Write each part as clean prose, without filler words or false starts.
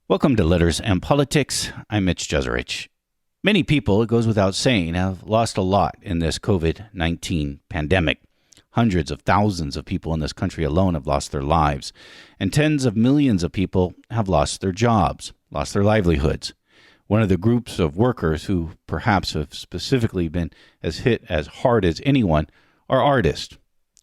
Welcome to Letters and Politics. I'm Mitch Jeserich. Many people, it goes without saying, have lost a lot in this COVID-19 pandemic. Hundreds of thousands of people in this country alone have lost their lives, and tens of millions of people have lost their jobs, lost their livelihoods. One of the groups of workers who perhaps have specifically been as hit as hard as anyone are artists.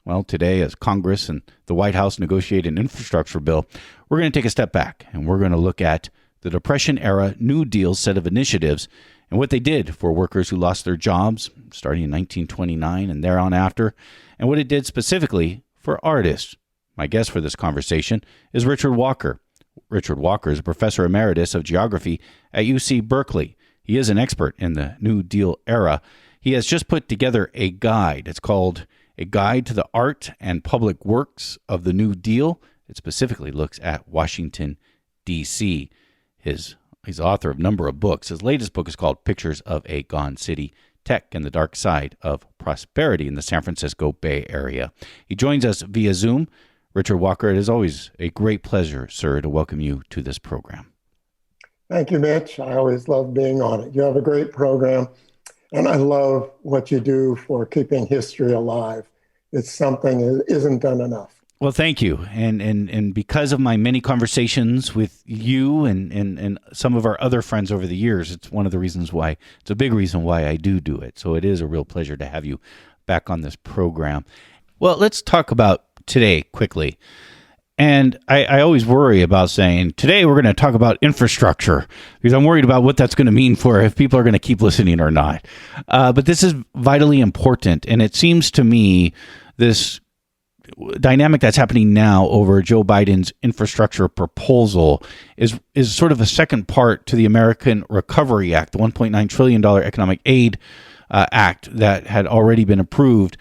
Well, today, as Congress and the White House negotiate an infrastructure bill, we're going to take a step back and we're going to look at the Depression-era New Deal set of initiatives and what they did for workers who lost their jobs starting in 1929 and thereon after, and what it did specifically for artists. My guest for this conversation is Richard Walker. Richard Walker is a professor emeritus of geography at UC Berkeley. He is an expert in the New Deal era. He has just put together a guide. It's called A Guide to the Art and Public Works of the New Deal. It specifically looks at Washington, D.C. He's author of a number of books. His latest book is called Pictures of a Gone City, Tech and the Dark Side of Prosperity in the San Francisco Bay Area. He joins us via Zoom. Richard Walker, it is always a great pleasure, sir, to welcome you to this program. Thank you, Mitch. I always love being on it. You have a great program, and I love what you do for keeping history alive. It's something that isn't done enough. Well, thank you. And because of my many conversations with you and some of our other friends over the years, it's one of the reasons why, it's a big reason why I do it. So it is a real pleasure to have you back on this program. Well, let's talk about today quickly. And I always worry about saying, today we're going to talk about infrastructure, because I'm worried about what that's going to mean for if people are going to keep listening or not. But this is vitally important. And it seems to me this dynamic that's happening now over Joe Biden's infrastructure proposal is sort of a second part to the American Recovery Act, the $1.9 trillion economic aid act that had already been approved.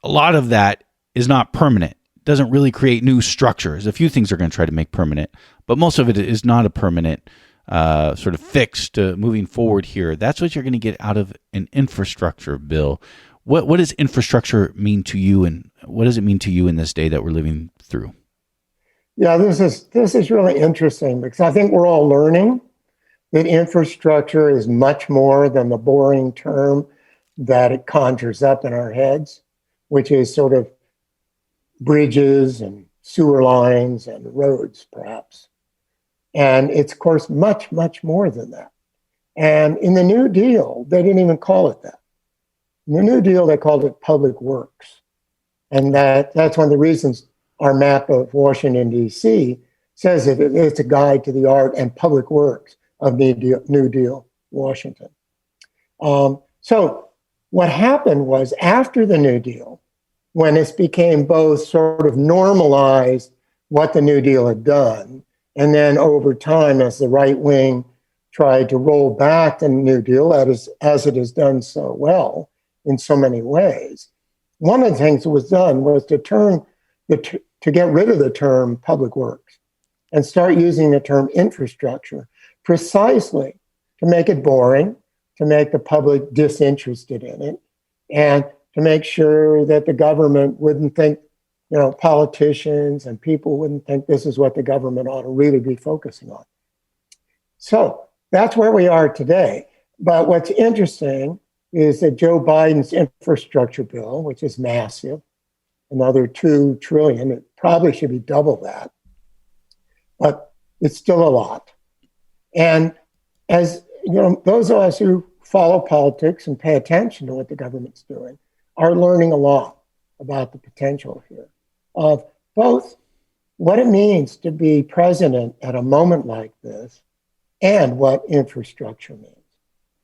A lot of that is not permanent. Doesn't really create new structures. A few things are going to try to make permanent, but most of it is not a permanent sort of fix to moving forward here. That's what you're going to get out of an infrastructure bill. What does infrastructure mean to you, and what does it mean to you in this day that we're living through? Yeah, this is really interesting, because I think we're all learning that infrastructure is much more than the boring term that it conjures up in our heads, which is sort of bridges and sewer lines and roads, perhaps. And it's, of course, much, much more than that. And in the New Deal, they didn't even call it that. In the New Deal, they called it public works. And that's one of the reasons our map of Washington, D.C. says that it's a guide to the art and public works of New Deal Washington. So what happened was, after the New Deal, when this became both sort of normalized what the New Deal had done, and then over time, as the right wing tried to roll back the New Deal, as it has done so well in so many ways, one of the things that was done was to get rid of the term public works and start using the term infrastructure, precisely to make it boring, to make the public disinterested in it, and to make sure that the government wouldn't think, politicians and people wouldn't think this is what the government ought to really be focusing on. So that's where we are today. But what's interesting is that Joe Biden's infrastructure bill, which is massive, another $2 trillion, it probably should be double that, but it's still a lot. And as those of us who follow politics and pay attention to what the government's doing are learning a lot about the potential here of both what it means to be president at a moment like this and what infrastructure means.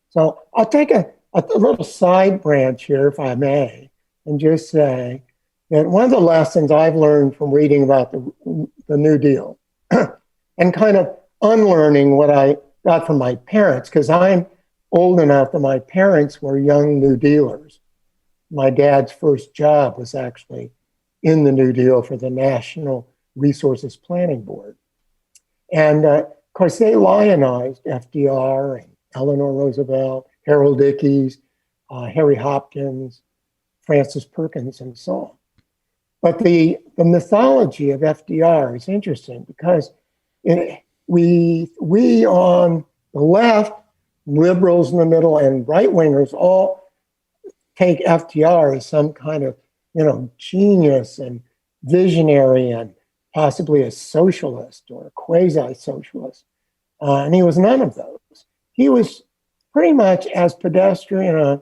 So I'll take a little side branch here, if I may, and just say that one of the lessons I've learned from reading about the New Deal and kind of unlearning what I got from my parents, because I'm old enough that my parents were young New Dealers. My dad's first job was actually in the New Deal for the National Resources Planning Board. And of course, they lionized FDR and Eleanor Roosevelt, Harold Ickes, Harry Hopkins, Francis Perkins, and so on. But the mythology of FDR is interesting because we on the left, liberals in the middle, and right wingers all take FDR as some kind of, genius and visionary and possibly a socialist or a quasi-socialist. And he was none of those. He was pretty much as pedestrian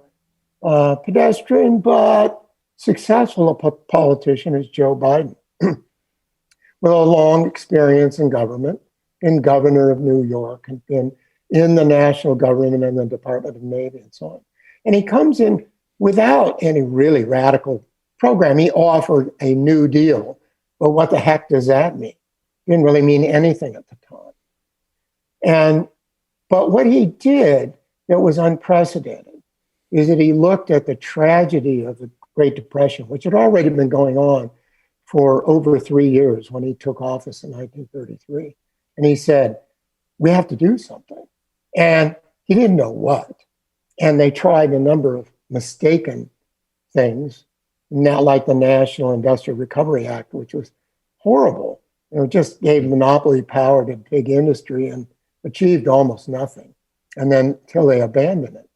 but successful a politician as Joe Biden, with a long experience in government, been governor of New York, and been in the national government and the Department of Navy and so on. And he comes in without any really radical program. He offered a New Deal, but what the heck does that mean? Didn't really mean anything at the time. But what he did that was unprecedented is that he looked at the tragedy of the Great Depression, which had already been going on for over 3 years when he took office in 1933. And he said, we have to do something. And he didn't know what. And they tried a number of mistaken things, not like the National Industrial Recovery Act, which was horrible. It just gave monopoly power to big industry and achieved almost nothing. And then till they abandoned it.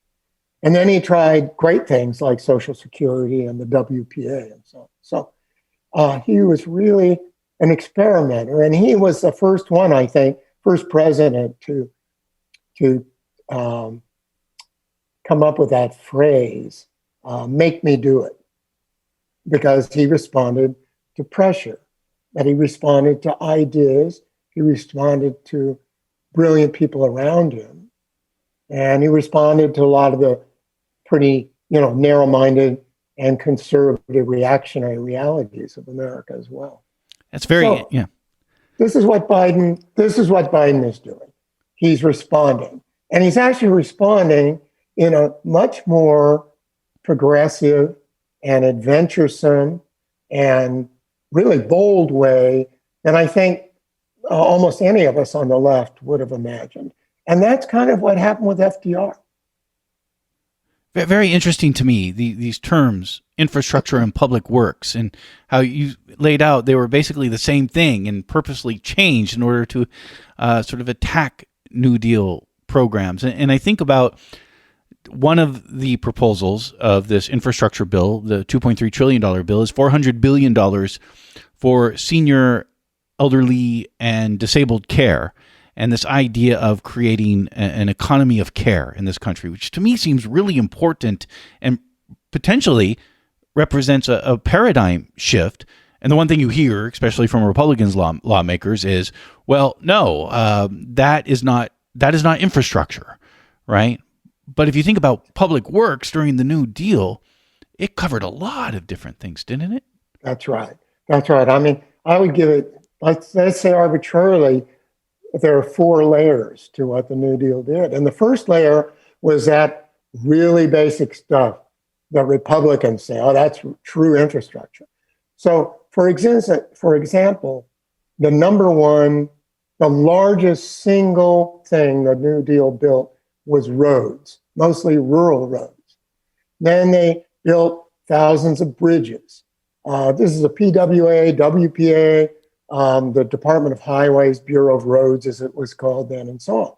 And then he tried great things like Social Security and the WPA and so on. So he was really an experimenter. And he was the first one, I think, first president to come up with that phrase, make me do it. Because he responded to pressure, that he responded to ideas, he responded to brilliant people around him, and he responded to a lot of the pretty, narrow-minded and conservative reactionary realities of America as well. That's very, so, yeah. This is what Biden is doing. He's responding. And he's actually responding in a much more progressive and adventuresome and really bold way than I think almost any of us on the left would have imagined. And that's kind of what happened with FDR. Very interesting to me, these terms, infrastructure and public works, and how you laid out they were basically the same thing and purposely changed in order to sort of attack New Deal programs. And I think about one of the proposals of this infrastructure bill, the $2.3 trillion bill, is $400 billion for senior, elderly, and disabled care. And this idea of creating an economy of care in this country, which to me seems really important and potentially represents a paradigm shift. And the one thing you hear, especially from Republicans, lawmakers, is, well, no, that is not infrastructure, right? But if you think about public works during the New Deal, it covered a lot of different things, didn't it? That's right. I mean, I would give it, let's say arbitrarily, there are 4 layers to what the New Deal did. And the first layer was that really basic stuff that Republicans say, oh, that's true infrastructure. So for example, the largest single thing the New Deal built was roads, mostly rural roads. Then they built thousands of bridges. This is a PWA, WPA, the Department of Highways, Bureau of Roads, as it was called then, and so on.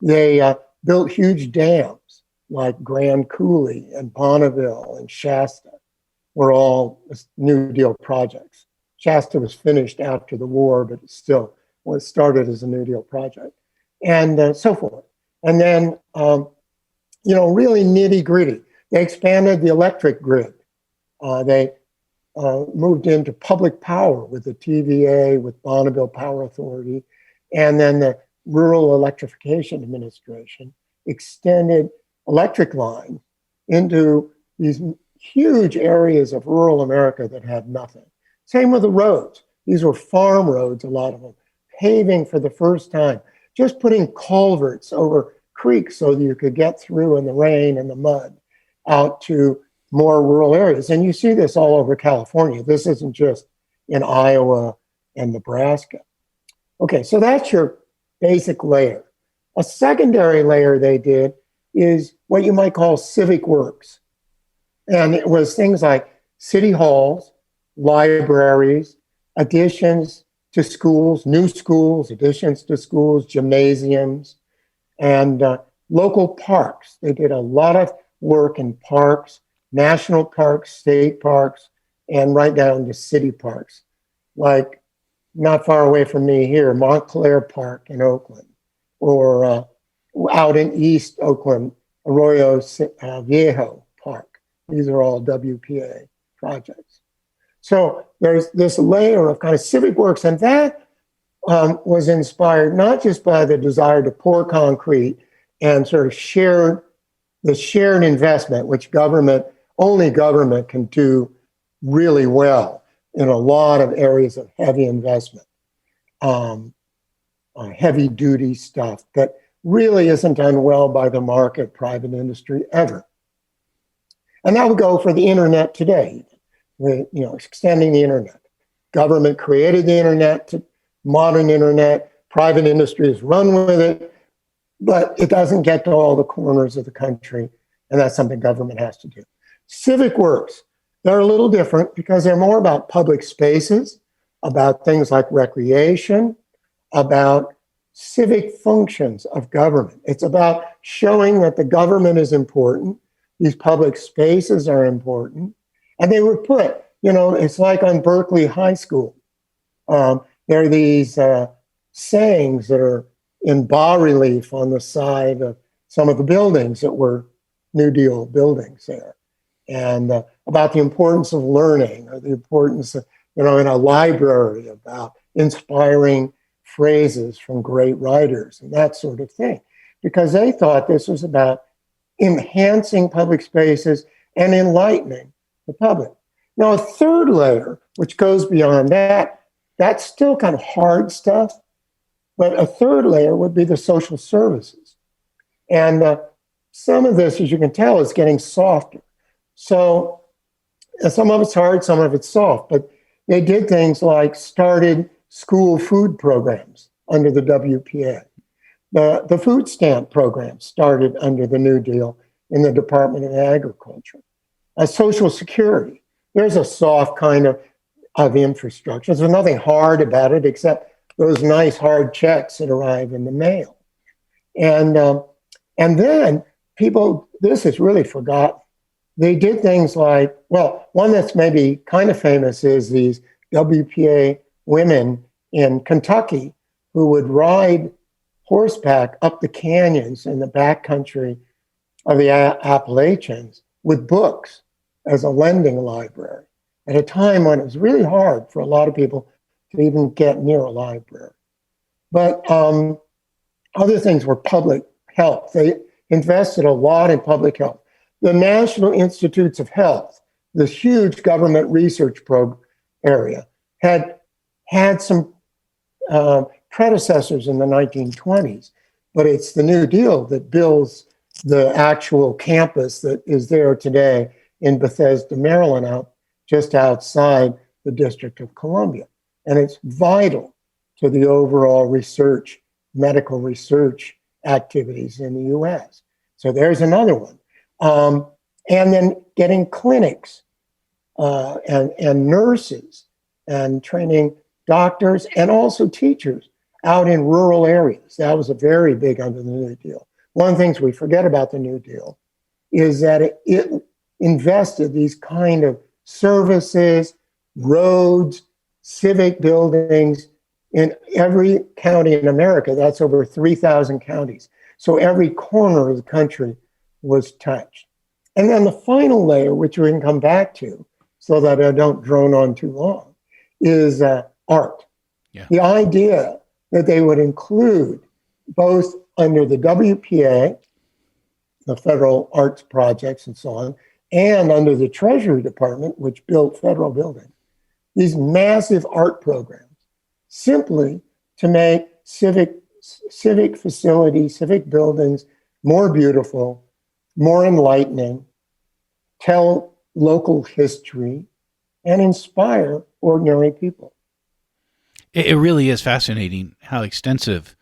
They built huge dams like Grand Coulee and Bonneville and Shasta were all New Deal projects. Shasta was finished after the war, but it still was started as a New Deal project, and so forth. And then, really nitty gritty. They expanded the electric grid. They moved into public power with the TVA, with Bonneville Power Authority, and then the Rural Electrification Administration extended electric lines into these huge areas of rural America that had nothing. Same with the roads. These were farm roads, a lot of them, paving for the first time, just putting culverts over creeks so that you could get through in the rain and the mud out to more rural areas. And you see this all over California. This isn't just in Iowa and Nebraska. Okay, so that's your basic layer. A secondary layer they did is what you might call civic works. And it was things like city halls, libraries, additions to schools, new schools, additions to schools, gymnasiums, and local parks. They did a lot of work in parks, national parks, state parks, and right down to city parks, like not far away from me here, Montclair Park in Oakland, or out in East Oakland, Arroyo Viejo Park. These are all WPA projects. So there's this layer of kind of civic works, and that was inspired not just by the desire to pour concrete and sort of share the shared investment, which only government can do really well in a lot of areas of heavy investment, heavy duty stuff that really isn't done well by the market, private industry ever. And that would go for the internet today, extending the internet. Government created the internet, modern internet, private industry has run with it, but it doesn't get to all the corners of the country, and that's something government has to do. Civic works, they're a little different because they're more about public spaces, about things like recreation, about civic functions of government. It's about showing that the government is important, these public spaces are important, and they were put, it's like on Berkeley High School. There are these sayings that are in bas relief on the side of some of the buildings that were New Deal buildings there, and about the importance of learning, or the importance of, in a library, about inspiring phrases from great writers and that sort of thing, because they thought this was about enhancing public spaces and enlightening the public. Now, a third layer, which goes beyond that, that's still kind of hard stuff, but a third layer would be the social services. And some of this, as you can tell, is getting softer. So some of it's hard, some of it's soft, but they did things like started school food programs under the WPA. The food stamp program started under the New Deal in the Department of Agriculture. Social Security, there's a soft kind of infrastructure. There's nothing hard about it except those nice hard checks that arrive in the mail. And then people, this is really forgotten. They did things like, one that's maybe kind of famous is these WPA women in Kentucky who would ride horseback up the canyons in the backcountry of the Appalachians with books as a lending library at a time when it was really hard for a lot of people to even get near a library. But other things were public health. They invested a lot in public health. The National Institutes of Health, this huge government research area, had some predecessors in the 1920s, but it's the New Deal that builds the actual campus that is there today in Bethesda, Maryland, just outside the District of Columbia. And it's vital to the overall research, medical research activities in the US. So there's another one. And then getting clinics and nurses and training doctors and also teachers out in rural areas. That was a very big under the New Deal. One of the things we forget about the New Deal is that it invested these kind of services, roads, civic buildings in every county in America. That's over 3,000 counties. So every corner of the country was touched. And then the final layer, which we can come back to so that I don't drone on too long, is art. Yeah. The idea that they would include both under the WPA, the federal arts projects and so on, and under the Treasury Department, which built federal buildings, these massive art programs, simply to make civic facilities, civic buildings more beautiful, more enlightening, tell local history, and inspire ordinary people. It really is fascinating how extensive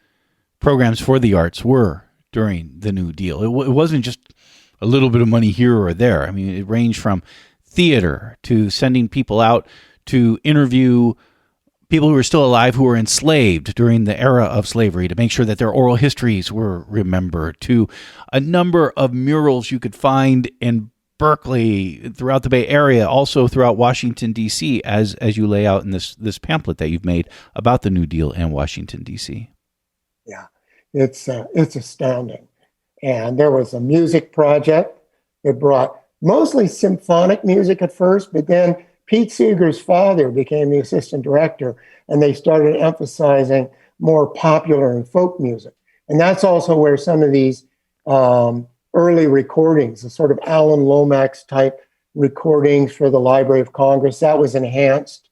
programs for the arts were during the New Deal. It wasn't just a little bit of money here or there. I mean, it ranged from theater to sending people out to interview people who are still alive who were enslaved during the era of slavery to make sure that their oral histories were remembered, to a number of murals you could find in Berkeley, throughout the Bay Area, also throughout Washington, D.C., as you lay out in this pamphlet that you've made about the New Deal and Washington, D.C. Yeah, it's astounding. And there was a music project that brought mostly symphonic music at first, but then Pete Seeger's father became the assistant director, and they started emphasizing more popular and folk music. And that's also where some of these early recordings, the sort of Alan Lomax type recordings for the Library of Congress, that was enhanced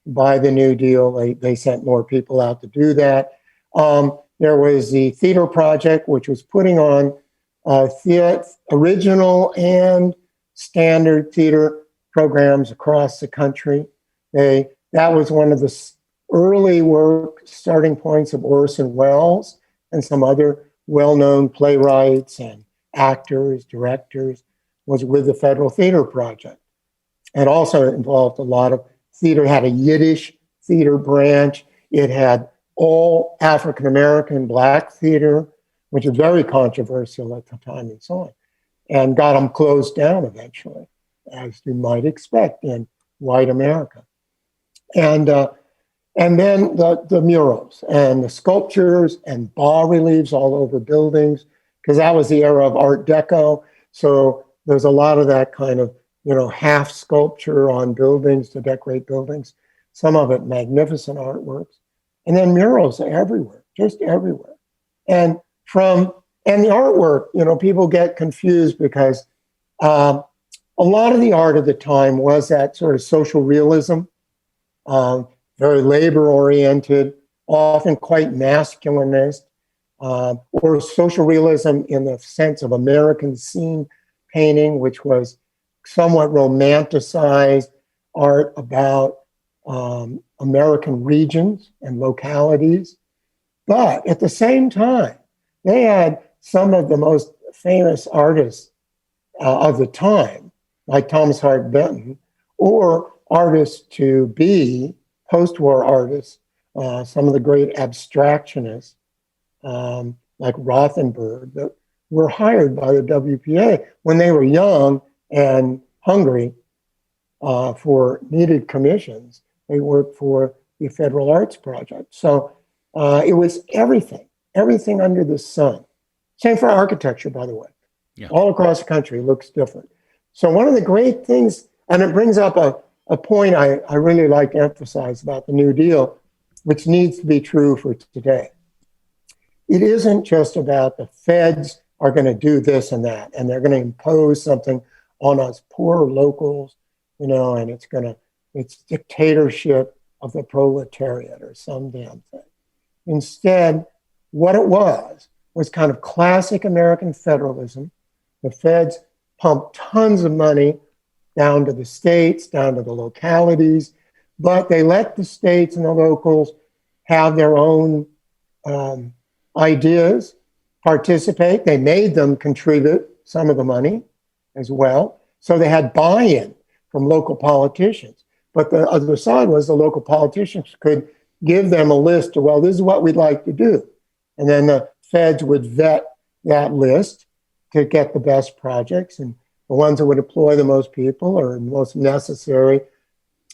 by the New Deal. They sent more people out to do that. There was the theater project, which was putting on original and standard theater programs across the country. That was one of the early starting points of Orson Welles and some other well-known playwrights and actors, directors, was with the Federal Theater Project. It also involved a lot of theater. It had a Yiddish theater branch. It had all African-American Black theater, which was very controversial at the time and so on, and got them closed down eventually, as you might expect in white America. And then the murals and the sculptures and bas-reliefs all over buildings, because that was the era of Art Deco. So there's a lot of that kind of, half sculpture on buildings to decorate buildings, some of it magnificent artworks. And then murals everywhere, just everywhere. And the artwork, people get confused because a lot of the art of the time was that sort of social realism, very labor-oriented, often quite masculinist, or social realism in the sense of American scene painting, which was somewhat romanticized art about American regions and localities. But at the same time, they had some of the most famous artists of the time, like Thomas Hart Benton, or artists to be post-war artists, some of the great abstractionists, like Rothenberg, that were hired by the WPA when they were young and hungry for needed commissions. They worked for the Federal Arts Project. So it was everything under the sun. Same for architecture, by the way. Yeah. All across the country looks different. So one of the great things, and it brings up a point I really like to emphasize about the New Deal, which needs to be true for today. It isn't just about the feds are going to do this and that, and they're going to impose something on us poor locals, and it's dictatorship of the proletariat or some damn thing. Instead, what it was kind of classic American federalism. The feds pumped tons of money down to the states, down to the localities, but they let the states and the locals have their own ideas, participate. They made them contribute some of the money as well. So they had buy-in from local politicians. But the other side was the local politicians could give them a list of, well, this is what we'd like to do. And then the feds would vet that list to get the best projects and the ones that would employ the most people or most necessary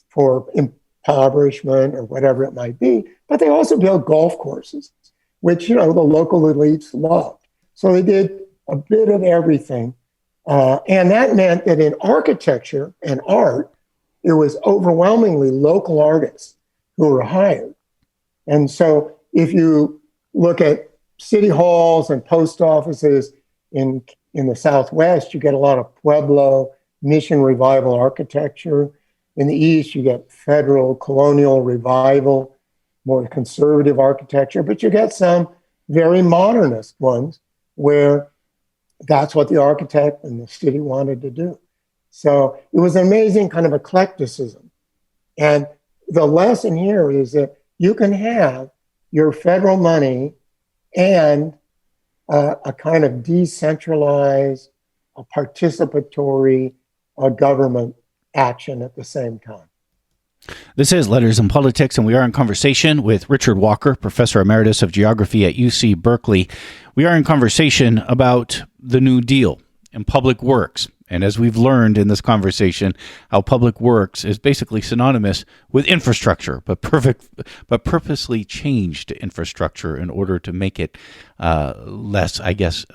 for impoverishment or whatever it might be. But they also built golf courses, which, the local elites loved. So they did a bit of everything. And that meant that in architecture and art, it was overwhelmingly local artists who were hired. And so if you look at city halls and post offices in the Southwest, you get a lot of Pueblo mission revival architecture. In the East, you get federal colonial revival, more conservative architecture, but you get some very modernist ones where that's what the architect and the city wanted to do. So it was an amazing kind of eclecticism. And the lesson here is that you can have your federal money and a kind of decentralized, participatory government action at the same time. This is Letters in Politics, and we are in conversation with Richard Walker, Professor Emeritus of Geography at UC Berkeley. We are in conversation about the New Deal and public works. And as we've learned in this conversation, how public works is basically synonymous with infrastructure, but purposely changed infrastructure in order to make it less,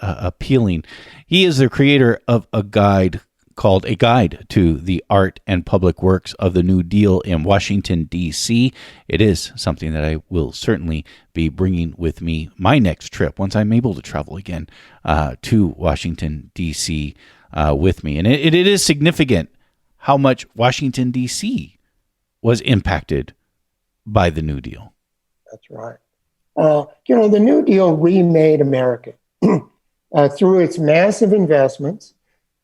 appealing. He is the creator of a guide called A Guide to the Art and Public Works of the New Deal in Washington, D.C. It is something that I will certainly be bringing with me my next trip once I'm able to travel again to Washington, D.C. With me. And it is significant how much Washington, D.C. was impacted by the New Deal. That's right. The New Deal remade America through its massive investments,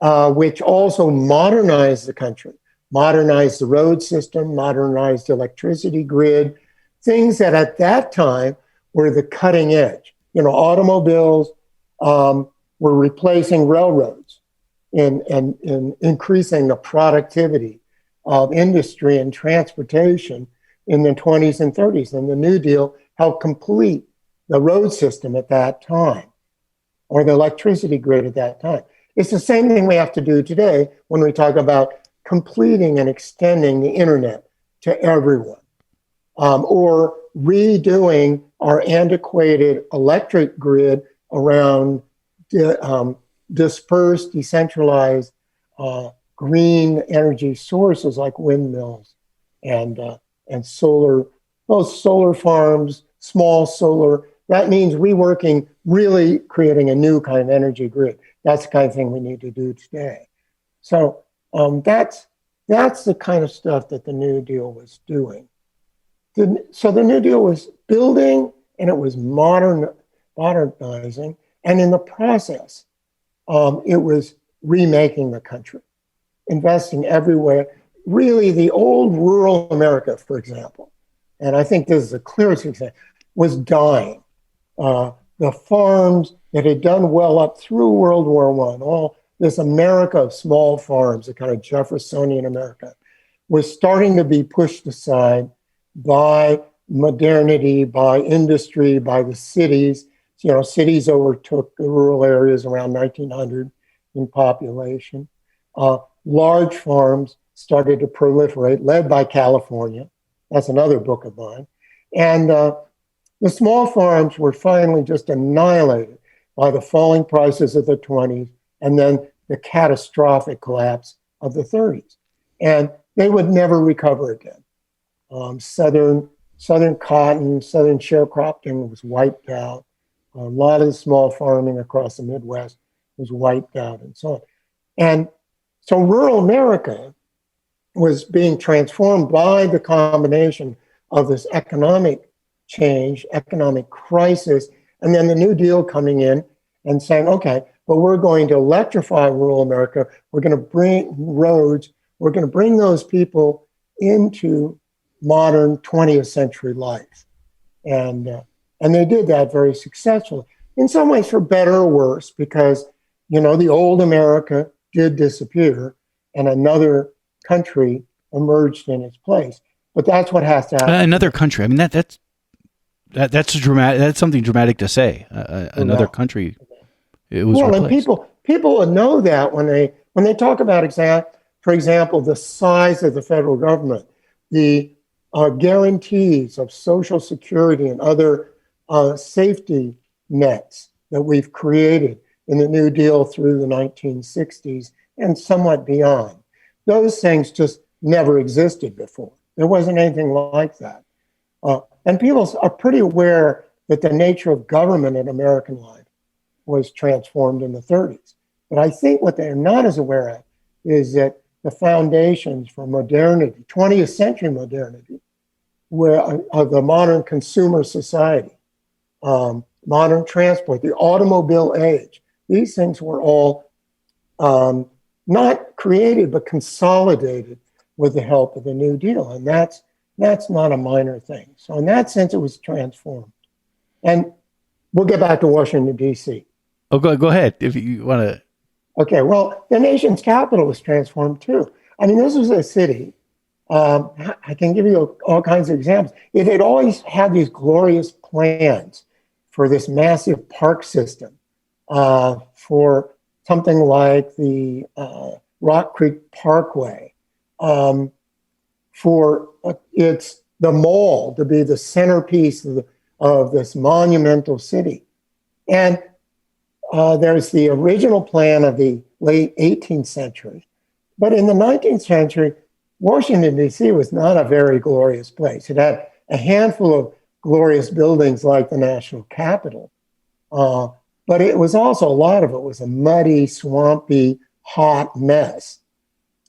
which also modernized the country, modernized the road system, modernized the electricity grid, things that at that time were the cutting edge. Automobiles were replacing railroads and increasing the productivity of industry and transportation in the 20s and 30s. And the New Deal helped complete the road system at that time, or the electricity grid at that time. It's the same thing we have to do today when we talk about completing and extending the internet to everyone, or redoing our antiquated electric grid around dispersed, decentralized green energy sources like windmills and solar, both solar farms, small solar. That means reworking, really creating a new kind of energy grid. That's the kind of thing we need to do today. So that's the kind of stuff that the New Deal was doing. So the New Deal was building and it was modernizing, and in the process, it was remaking the country, investing everywhere. Really, the old rural America, for example, and I think this is the clearest example, was dying. The farms that had done well up through World War I, all this America of small farms, the kind of Jeffersonian America, was starting to be pushed aside by modernity, by industry, by the cities. Cities overtook the rural areas around 1900 in population. Large farms started to proliferate, led by California. That's another book of mine. And the small farms were finally just annihilated by the falling prices of the 20s and then the catastrophic collapse of the 30s. And they would never recover again. Southern cotton, southern sharecropping was wiped out. A lot of the small farming across the Midwest was wiped out and so on. And so rural America was being transformed by the combination of this economic change, economic crisis, and then the New Deal coming in and saying, okay, but we're going to electrify rural America. We're going to bring roads. We're going to bring those people into modern 20th century life. And they did that very successfully, in some ways for better or worse, because, the old America did disappear and another country emerged in its place. But that's what has to happen. Another country. I mean, that's dramatic. That's something dramatic to say. Another country. It was replaced. And people would know that when they talk about for example, the size of the federal government, the guarantees of Social Security and other safety nets that we've created in the New Deal through the 1960s and somewhat beyond. Those things just never existed before. There wasn't anything like that. And people are pretty aware that the nature of government in American life was transformed in the 30s. But I think what they're not as aware of is that the foundations for modernity, 20th century modernity, of the modern consumer society, modern transport, the automobile age, these things were all not created, but consolidated with the help of the New Deal. And that's not a minor thing. So in that sense, it was transformed. And we'll get back to Washington, D.C. Oh, go ahead if you want to. Okay, well, the nation's capital was transformed too. I mean, this was a city I can give you all kinds of examples. It had always had these glorious plans for this massive park system, for something like the Rock Creek Parkway, for it's the mall to be the centerpiece of this monumental city. And there's the original plan of the late 18th century. But in the 19th century, Washington, D.C. was not a very glorious place. It had a handful of glorious buildings like the National Capitol. But it was also, a lot of it was a muddy, swampy, hot mess.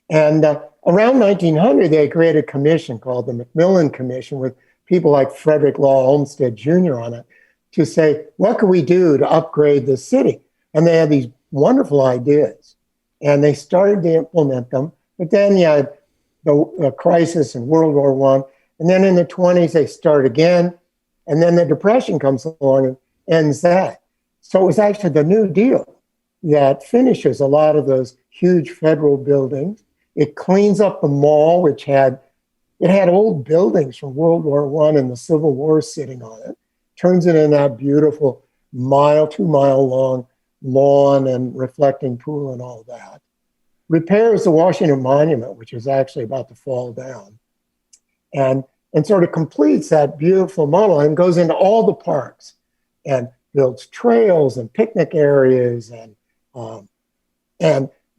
And around 1900, they created a commission called the Macmillan Commission with people like Frederick Law Olmsted Jr. on it to say, what can we do to upgrade the city? And they had these wonderful ideas. And they started to implement them. But then you had the crisis in World War I. And then in the 20s, they start again. And then the Depression comes along and ends that. So it was actually the New Deal that finishes a lot of those huge federal buildings. It cleans up the mall, which had old buildings from World War I and the Civil War sitting on it, turns it into that beautiful 2-mile long lawn and reflecting pool and all that. Repairs the Washington Monument, which is actually about to fall down, and sort of completes that beautiful model and goes into all the parks and builds trails and picnic areas and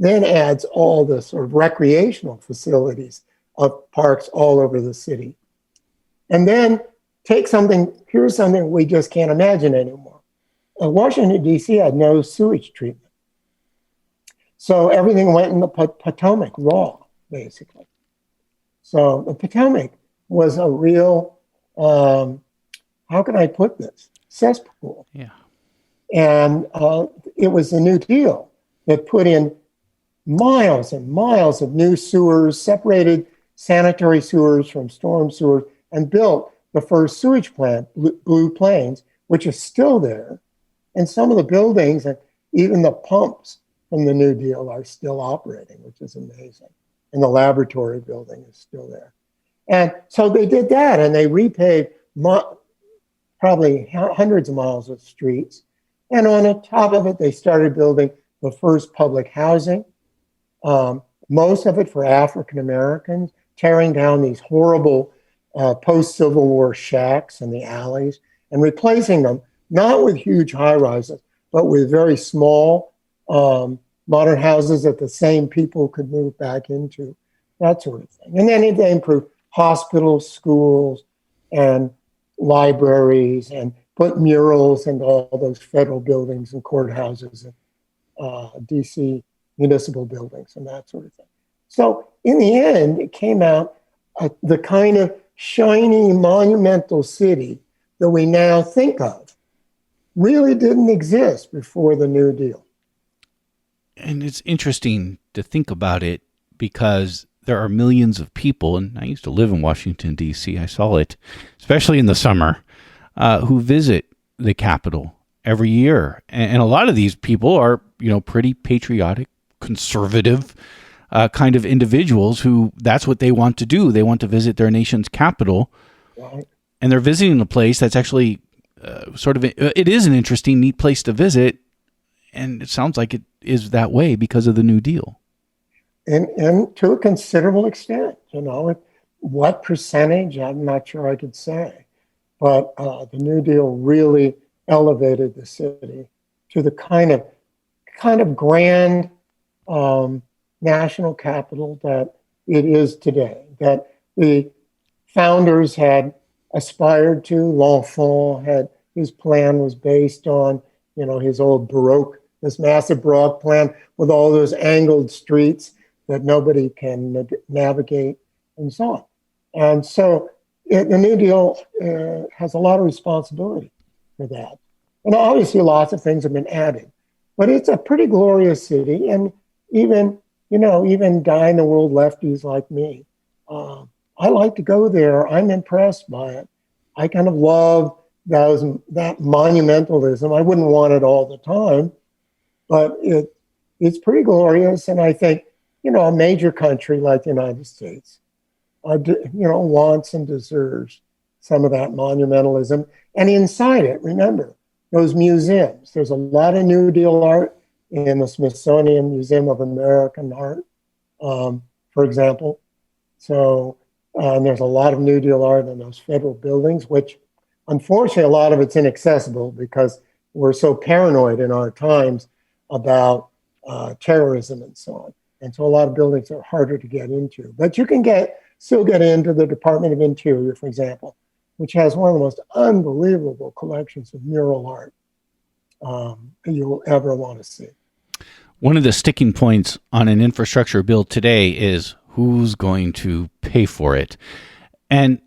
then adds all the sort of recreational facilities of parks all over the city. And then here's something we just can't imagine anymore. Washington, D.C. had no sewage treatment. So everything went in the Potomac raw, basically. So the Potomac was a real, how can I put this? Cesspool. Yeah. And it was the New Deal that put in miles and miles of new sewers, separated sanitary sewers from storm sewers, and built the first sewage plant, Blue Plains, which is still there. And some of the buildings and even the pumps from the New Deal are still operating, which is amazing. And the laboratory building is still there. And so they did that, and they repaved probably hundreds of miles of streets. And on the top of it, they started building the first public housing, most of it for African Americans, tearing down these horrible post-Civil War shacks in the alleys and replacing them, not with huge high-rises, but with very small modern houses that the same people could move back into, that sort of thing. And then they improved hospitals, schools, and libraries, and put murals into all those federal buildings and courthouses and DC municipal buildings and that sort of thing. So in the end, it came out the kind of shiny, monumental city that we now think of really didn't exist before the New Deal. And it's interesting to think about it because there are millions of people, and I used to live in Washington, D.C., I saw it, especially in the summer, who visit the Capitol every year. And a lot of these people are, pretty patriotic, conservative kind of individuals who that's what they want to do. They want to visit their nation's capital. Right. And they're visiting a place that's actually it is an interesting, neat place to visit. And it sounds like it is that way because of the New Deal. And to a considerable extent, what percentage, I'm not sure I could say. But the New Deal really elevated the city to the kind of grand national capital that it is today, that the founders had aspired to. L'Enfant his plan was based on, his old Baroque, this massive Baroque plan with all those angled streets that nobody can navigate and so on. And so the New Deal has a lot of responsibility for that. And obviously lots of things have been added, but it's a pretty glorious city. And even die-in-the-world lefties like me, I like to go there. I'm impressed by it. I kind of love that monumentalism. I wouldn't want it all the time, but it's pretty glorious. And I think, a major country like the United States wants and deserves some of that monumentalism. And inside it, remember, those museums. There's a lot of New Deal art in the Smithsonian Museum of American Art, for example. So there's a lot of New Deal art in those federal buildings, which unfortunately a lot of it's inaccessible because we're so paranoid in our times about terrorism and so on. And so a lot of buildings are harder to get into. But you can still get into the Department of Interior, for example, which has one of the most unbelievable collections of mural art that you'll ever want to see. One of the sticking points on an infrastructure bill today is who's going to pay for it. And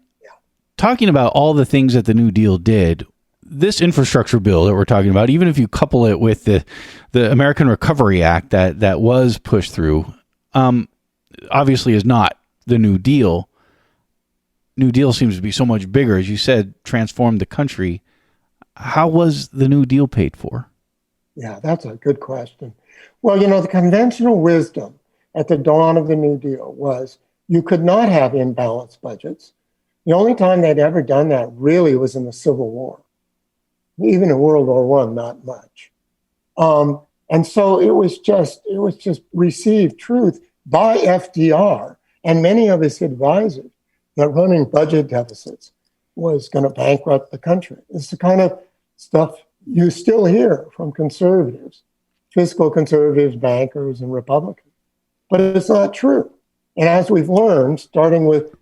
talking about all the things that the New Deal did, this infrastructure bill that we're talking about, even if you couple it with the American Recovery Act that was pushed through, obviously is not the New Deal. New Deal seems to be so much bigger, as you said, transformed the country. How was the New Deal paid for? Yeah, that's a good question. Well, the conventional wisdom at the dawn of the New Deal was you could not have imbalanced budgets. The only time they'd ever done that really was in the Civil War. Even in World War I, not much. And so it was just received truth by FDR and many of his advisors that running budget deficits was going to bankrupt the country. It's the kind of stuff you still hear from conservatives, fiscal conservatives, bankers, and Republicans. But it's not true. And as we've learned, starting with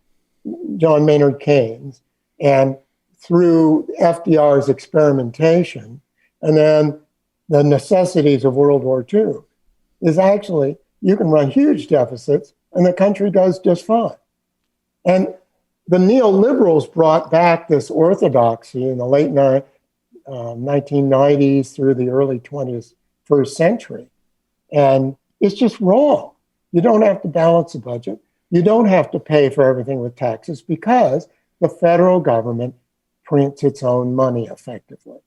John Maynard Keynes and through FDR's experimentation, and then the necessities of World War II, is actually you can run huge deficits and the country does just fine. And the neoliberals brought back this orthodoxy in the late 1990s through the early 21st century. And it's just wrong. You don't have to balance a budget. You don't have to pay for everything with taxes because the federal government prints its own money effectively.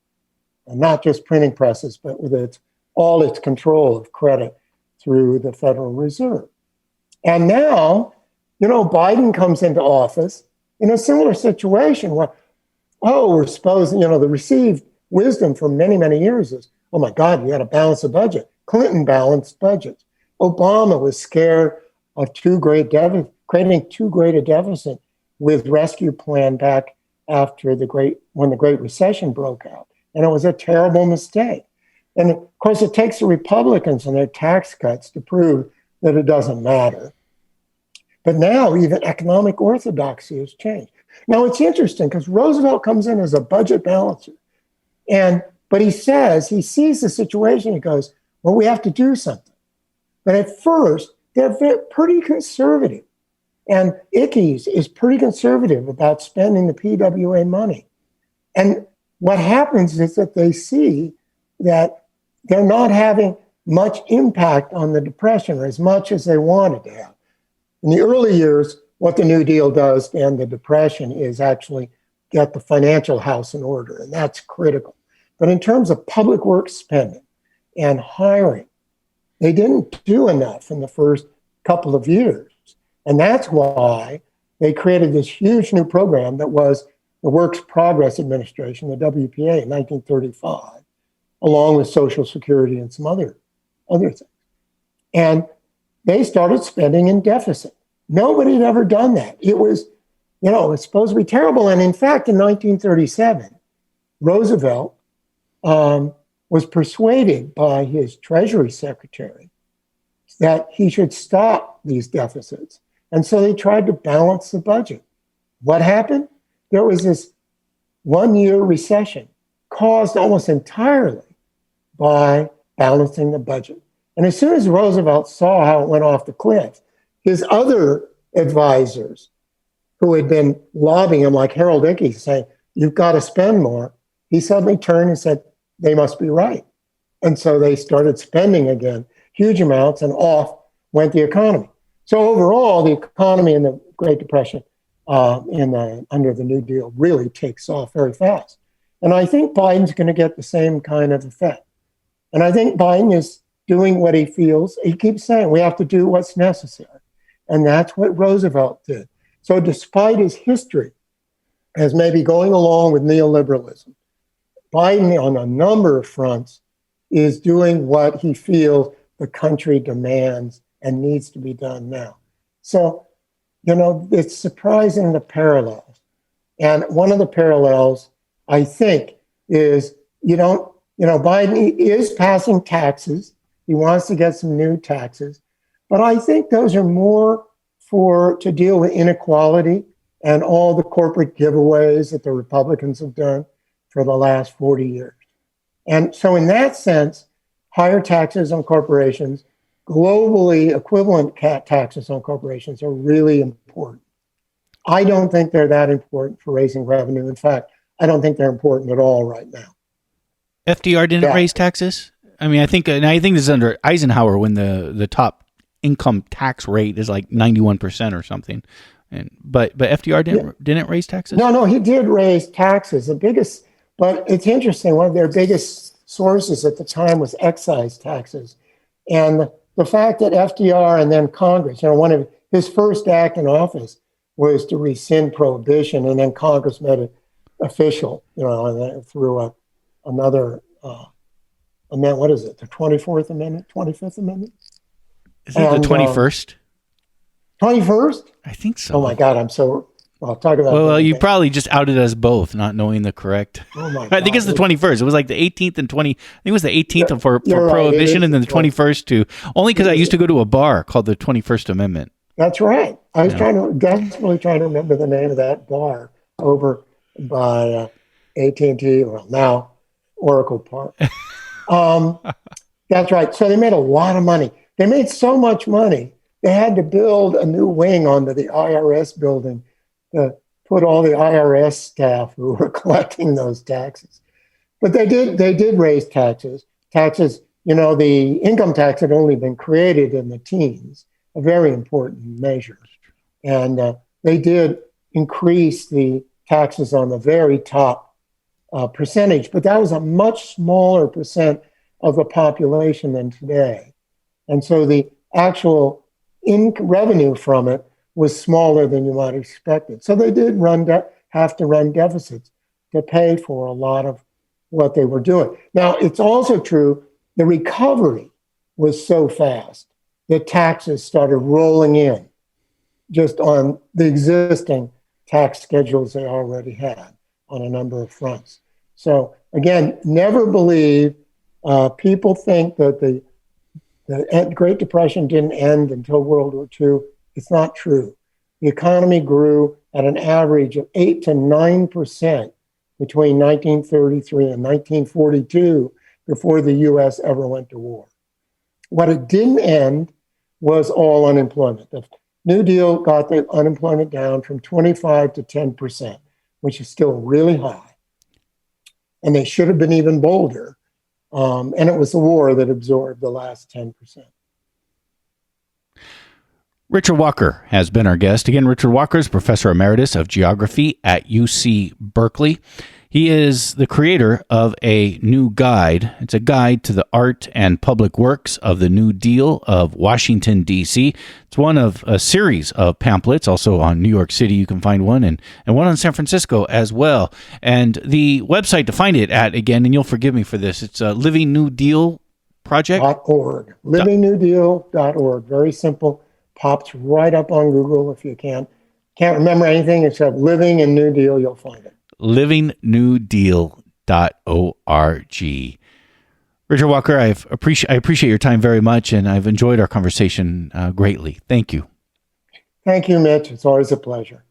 And not just printing presses, but with all its control of credit through the Federal Reserve. And now, Biden comes into office in a similar situation where, we're supposed, the received wisdom for many, many years is, oh my God, you got to balance a budget. Clinton balanced budgets. Obama was scared of creating too great a deficit with rescue plan back after when the Great Recession broke out. And it was a terrible mistake. And of course, it takes the Republicans and their tax cuts to prove that it doesn't matter. But now even economic orthodoxy has changed. Now it's interesting because Roosevelt comes in as a budget balancer. But he sees the situation, he goes, well, we have to do something. But at first, they're pretty conservative. And Ickes is pretty conservative about spending the PWA money. And what happens is that they see that they're not having much impact on the Depression or as much as they wanted to have. In the early years, what the New Deal does to end the Depression is actually get the financial house in order, and that's critical. But in terms of public works spending and hiring, they didn't do enough in the first couple of years. And that's why they created this huge new program that was the Works Progress Administration, the WPA, in 1935, along with Social Security and some other things. And they started spending in deficit. Nobody had ever done that. It was supposed to be terrible. And in fact, in 1937, Roosevelt was persuaded by his Treasury Secretary that he should stop these deficits. And so they tried to balance the budget. What happened? There was this one-year recession caused almost entirely by balancing the budget. And as soon as Roosevelt saw how it went off the cliff, his other advisors who had been lobbying him, like Harold Ickes, saying, you've got to spend more, he suddenly turned and said, they must be right. And so they started spending again, huge amounts, and off went the economy. So overall, the economy in the Great Depression under the New Deal really takes off very fast. And I think Biden's going to get the same kind of effect. And I think Biden is doing what he feels. He keeps saying we have to do what's necessary. And that's what Roosevelt did. So despite his history as maybe going along with neoliberalism, Biden on a number of fronts is doing what he feels the country demands and needs to be done now. So, it's surprising the parallels. And one of the parallels, I think, is Biden is passing taxes. He wants to get some new taxes. But I think those are more to deal with inequality and all the corporate giveaways that the Republicans have done for the last 40 years. And so in that sense, higher taxes on corporations, globally equivalent taxes on corporations are really important. I don't think they're that important for raising revenue. In fact, I don't think they're important at all right now. FDR didn't raise taxes? I mean, I think this is under Eisenhower when the top income tax rate is like 91% or something. But FDR didn't raise taxes? No, he did raise taxes. But it's interesting, one of their biggest sources at the time was excise taxes. And the fact that FDR and then Congress, one of his first act in office was to rescind prohibition, and then Congress made it official, through another amendment. What is it? The 24th Amendment, 25th Amendment? Is it the 21st? 21st? I think so. Oh my God, I'll talk about. Well, you probably just outed us both, not knowing the correct. Oh my God. I think it's the 21st. It was like the 18th and 20. I think it was the 18th for prohibition, right, and then the 21st to only because I used to go to a bar called the 21st Amendment. That's right. I was desperately trying to remember the name of that bar over by AT&T, well now Oracle Park. That's right. So they made a lot of money. They made so much money they had to build a new wing onto the IRS building to put all the IRS staff who were collecting those taxes. But they did raise taxes. The income tax had only been created in the teens, a very important measure. And they did increase the taxes on the very top percentage, but that was a much smaller percent of the population than today. And so the actual revenue from it was smaller than you might have expected. So they did have to run deficits to pay for a lot of what they were doing. Now, it's also true the recovery was so fast that taxes started rolling in just on the existing tax schedules they already had on a number of fronts. So again, never believe people think that the Great Depression didn't end until World War II. It's not true. The economy grew at an average of 8 to 9% between 1933 and 1942 before the U.S. ever went to war. What it didn't end was all unemployment. The New Deal got the unemployment down from 25 to 10%, which is still really high. And they should have been even bolder. And it was the war that absorbed the last 10%. Richard Walker has been our guest. Again, Richard Walker is Professor Emeritus of Geography at UC Berkeley. He is the creator of a new guide. It's a guide to the art and public works of the New Deal of Washington, D.C. It's one of a series of pamphlets. Also on New York City, you can find one, and one on San Francisco as well. And the website to find it at, again, and you'll forgive me for this, it's Living New Deal Project. .org. LivingNewDeal.org. Very simple. Pops right up on Google if you can't remember anything except Living and New Deal, you'll find it. LivingNewDeal.org. Richard Walker, I appreciate your time very much, and I've enjoyed our conversation greatly. Thank you. Thank you, Mitch. It's always a pleasure.